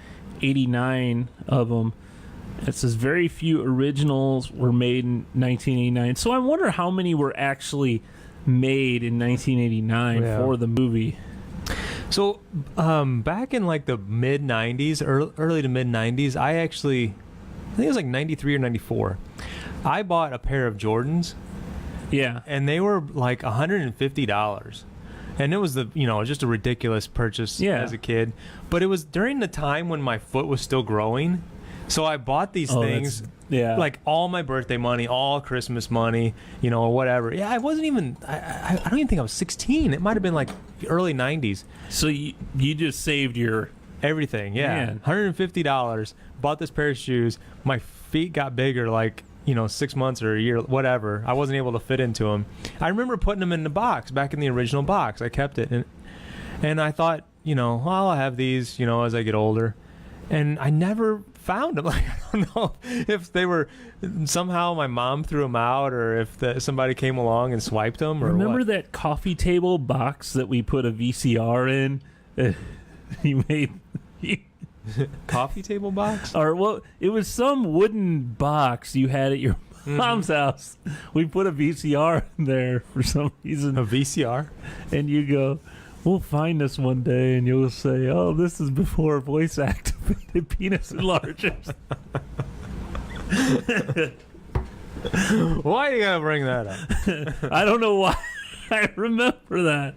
B: 89 of them. It says very few originals were made in 1989. So I wonder how many were actually made in 1989
A: Yeah.
B: for the movie.
A: So, back in like the mid 90s, early to mid 90s, I think it was like 93 or 94. I bought a pair of Jordans,
B: Yeah.
A: and they were like $150. And it was just a ridiculous purchase
B: Yeah.
A: as a kid. But it was during the time when my foot was still growing. So I bought these things,
B: Yeah.
A: like all my birthday money, all Christmas money, or whatever. Yeah, I wasn't even, I don't even think I was 16. It might have been like early 90s.
B: So you just saved your...
A: Everything, yeah.
B: Man.
A: $150. Bought this pair of shoes. My feet got bigger, like 6 months or a year, whatever. I wasn't able to fit into them. I remember putting them in the box, back in the original box. I kept it, and I thought, I'll have these, as I get older. And I never found them. Like, I don't know if they were somehow my mom threw them out, or if somebody came along and swiped them, or
B: Remember
A: what.
B: that coffee table box that we put a VCR in? You made...
A: Coffee table box?
B: Or well, it was some wooden box you had at your mom's house. We put a VCR in there for some reason.
A: A VCR?
B: And you go, we'll find this one day, and you'll say, oh, this is before voice-activated penis enlargers.
A: Why you gotta bring that up?
B: I don't know why. I remember that.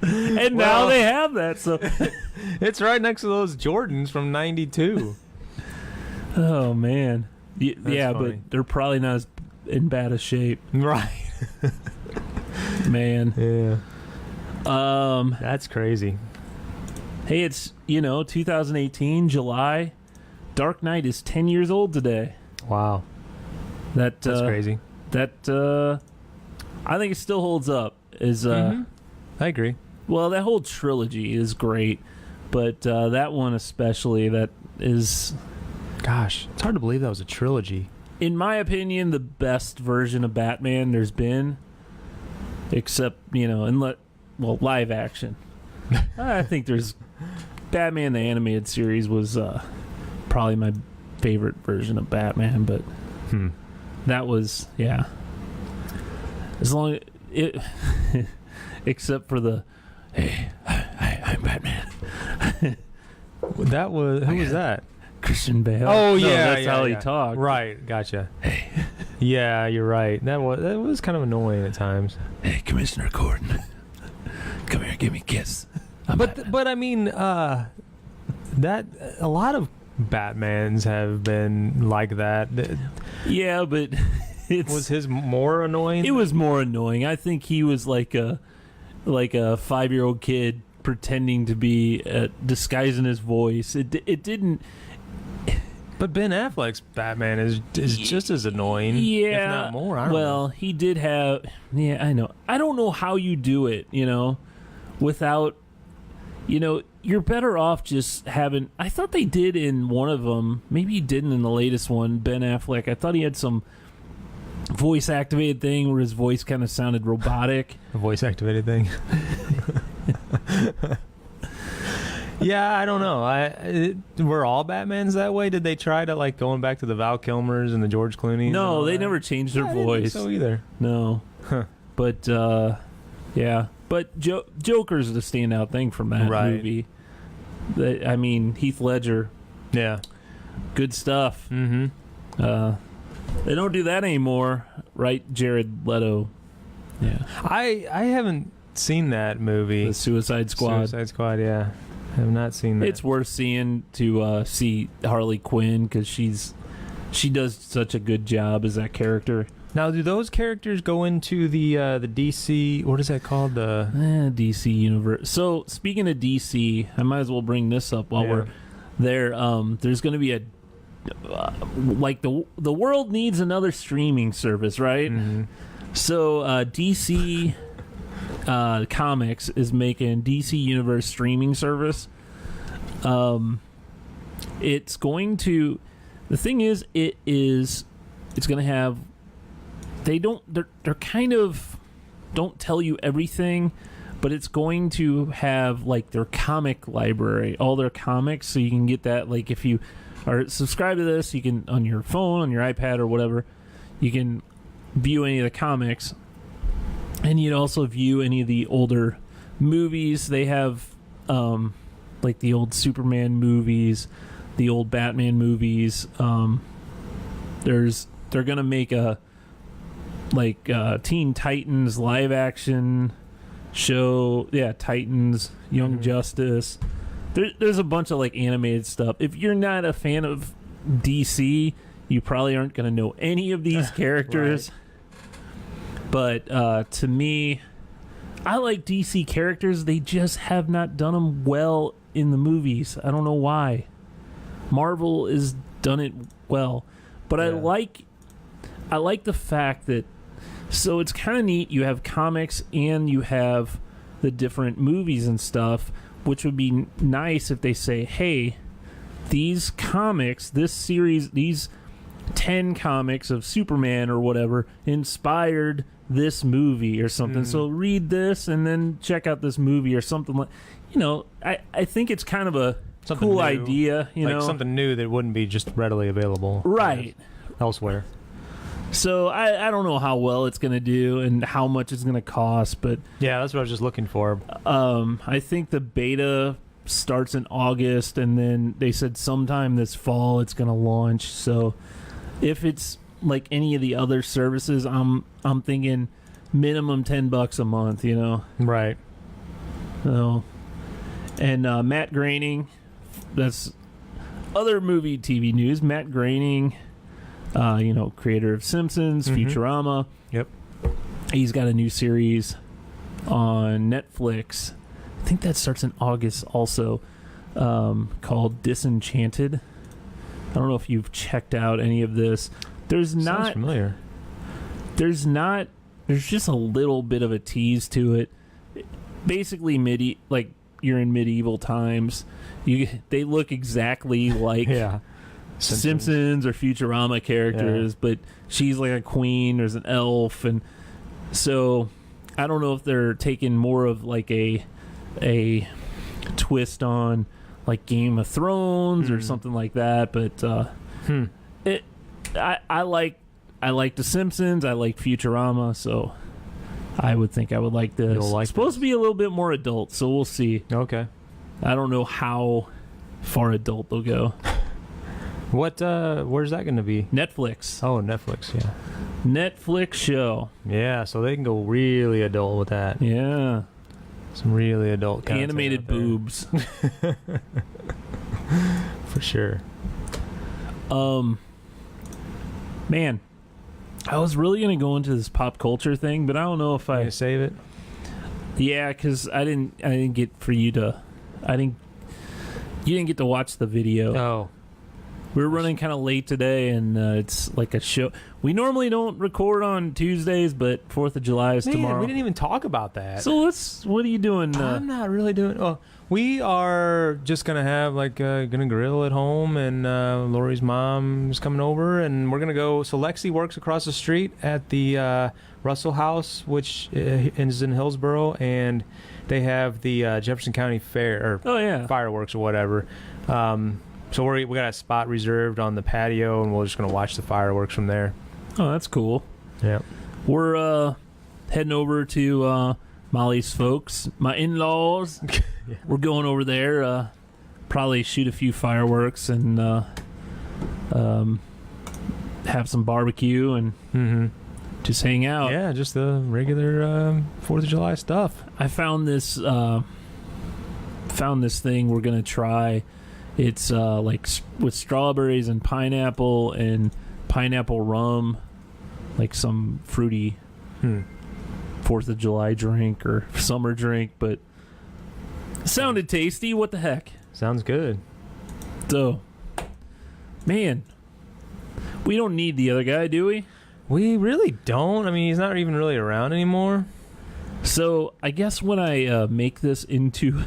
B: And now
A: Well-
B: they have that, so...
A: It's right next to those Jordans from '92.
B: Oh, man. Yeah,
A: funny.
B: but they're probably not as in bad a shape.
A: Right.
B: Man.
A: Yeah. That's crazy.
B: Hey, it's, 2018, July. Dark Knight is 10 years old today.
A: Wow.
B: That's
A: crazy.
B: I think it still holds up.
A: I agree.
B: Well, that whole trilogy is great, but that one especially, that is,
A: Gosh, it's hard to believe that was a trilogy.
B: in my opinion, the best version of Batman there's been, except, live action. I think there's Batman the Animated Series was probably my favorite version of Batman, but that was, yeah. As long it, except for the, hey, I'm Batman.
A: That was who was that?
B: Christian Bale.
A: Oh
B: No,
A: yeah,
B: that's how he talked.
A: Right, gotcha. Hey. Yeah, you're right. That was kind of annoying at times.
B: Hey, Commissioner Gordon, come here, give me a kiss.
A: But I mean, that a lot of Batmans have been like that.
B: Yeah, but
A: Was his more annoying?
B: It was more annoying. I think he was like a 5-year-old kid pretending to be disguising his voice. It didn't.
A: But Ben Affleck's Batman is just as annoying.
B: Yeah,
A: if not more. I don't know.
B: he did have. Yeah, I know. I don't know how you do it. Without. You're better off just having. I thought they did in one of them. Maybe he didn't in the latest one. Ben Affleck. I thought he had some voice activated thing where his voice kind of sounded robotic.
A: A voice activated thing. Yeah, I don't know. Were all Batmans that way? Did they try to going back to the Val Kilmers and the George Clooney's?
B: No, they never changed their
A: I didn't think
B: voice.
A: so either.
B: No.
A: Huh.
B: But yeah. But Joker's the standout thing from that
A: Right.
B: movie. I mean, Heath Ledger,
A: Yeah.
B: good stuff.
A: Mm-hmm.
B: They don't do that anymore, right? Jared Leto. Yeah.
A: I haven't seen that movie.
B: The Suicide Squad.
A: Suicide Squad. Yeah, I have not seen that.
B: It's worth seeing to see Harley Quinn because she does such a good job as that character.
A: Now, do those characters go into the DC? What is that called?
B: DC universe. So speaking of DC, I might as well bring this up while we're there. There's going to be the world needs another streaming service, right?
A: Mm-hmm.
B: So DC Comics is making DC Universe streaming service. It's going to. The thing is, it's going to have. They're kind of don't tell you everything, but it's going to have their comic library, all their comics, so you can get that. If you are subscribed to this, you can on your phone, on your iPad, or whatever, you can view any of the comics, and you'd also view any of the older movies. They have the old Superman movies, the old Batman movies. They're gonna make a Teen Titans live action show. Yeah, Titans, Young Justice. There's a bunch of animated stuff. If you're not a fan of DC, you probably aren't going to know any of these characters. Right. But to me, I like DC characters. They just have not done them well in the movies. I don't know why. Marvel has done it well, but I like the fact that. So it's kind of neat. You have comics and you have the different movies and stuff, which would be nice if they say, hey, these comics, this series, these 10 comics of Superman or whatever inspired this movie or something. So read this and then check out this movie or something like. I think it's kind of
A: Something
B: cool
A: new.
B: idea, you
A: Like
B: know.
A: something new that wouldn't be just readily available.
B: Right.
A: Elsewhere.
B: So I don't know how well it's going to do and how much it's going to cost, but
A: Yeah, that's what I was just looking for.
B: I think the beta starts in August, and then they said sometime this fall it's going to launch. So if it's like any of the other services, I'm thinking minimum $10 a month, you know.
A: Right.
B: So, and Matt Groening, that's other movie TV news. Matt Groening, creator of Simpsons, Futurama.
A: Yep.
B: He's got a new series on Netflix. I think that starts in August also, called Disenchanted. I don't know if you've checked out any of this. Sounds
A: familiar.
B: There's just a little bit of a tease to it. Basically, you're in medieval times. They look exactly like
A: Yeah.
B: Simpsons or Futurama characters, but she's like a queen. There's an elf, and so I don't know if they're taking more of like a twist on like Game of Thrones or something like that. But I like The Simpsons. I like Futurama, so I would think I would like this.
A: You'll like
B: it's supposed to be a little bit more adult, so we'll see.
A: Okay.
B: I don't know how far adult they'll go.
A: Where's that going to be?
B: Netflix.
A: Oh, Netflix, yeah.
B: Netflix show.
A: Yeah, so they can go really adult with that.
B: Yeah.
A: Some really adult content
B: Animated
A: out there.
B: boobs.
A: For sure.
B: Man, I was really going to go into this pop culture thing, but I don't know if
A: You
B: I...
A: gonna save it?
B: Yeah, because I didn't get for you to... You didn't get to watch the video.
A: Oh.
B: We were running kind of late today, and it's like a show. We normally don't record on Tuesdays, but 4th of July is
A: Man,
B: tomorrow.
A: we didn't even talk about that.
B: So what are you doing?
A: I'm not really doing... Oh, we are just going to have, gonna grill at home, and Lori's mom is coming over, and we're going to go... So Lexi works across the street at the Russell House, which is in Hillsboro, and they have the Jefferson County Fair, or fireworks or whatever. So we got a spot reserved on the patio, and we're just going to watch the fireworks from there.
B: Oh, that's cool.
A: Yeah.
B: We're heading over to Molly's folks, my in-laws.
A: Yeah.
B: We're going over there, probably shoot a few fireworks and have some barbecue and just hang out.
A: Yeah, just the regular 4th of July stuff.
B: I found this thing we're going to try. It's with strawberries and pineapple rum, like some fruity 4th of July drink or summer drink, but it sounded tasty. What the heck?
A: Sounds good.
B: So, man, we don't need the other guy, do we?
A: We really don't. I mean, he's not even really around anymore.
B: So, I guess when I make this into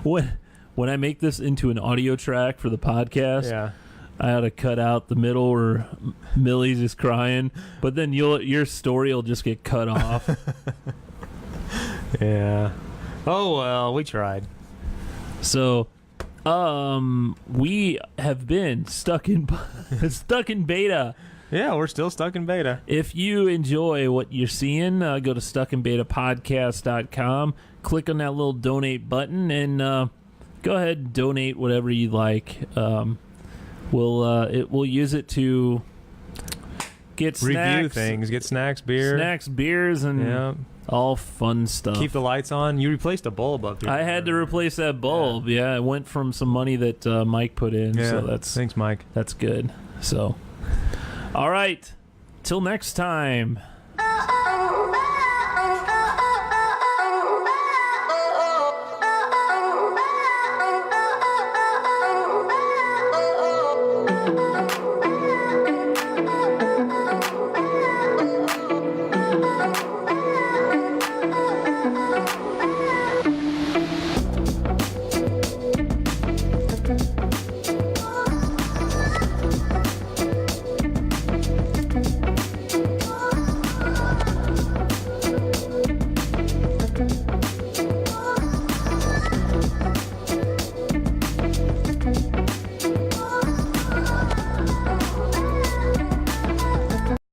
B: when I make this into an audio track for the podcast,
A: Yeah.
B: I ought to cut out the middle where Millie's just crying, but then your story will just get cut off.
A: Yeah. Oh, well, we tried.
B: So, we have been stuck in beta.
A: Yeah, we're still stuck in beta.
B: If you enjoy what you're seeing, go to stuckinbetapodcast.com, click on that little donate button, and go ahead and donate whatever you like. We'll use it to get snacks,
A: Review things, get snacks,
B: beers, and
A: Yeah.
B: all fun stuff.
A: Keep the lights on. You replaced a bulb up here.
B: I had to replace that bulb. Yeah, it went from some money that Mike put in.
A: Yeah.
B: So
A: Thanks, Mike.
B: that's good. So, all right. Till next time.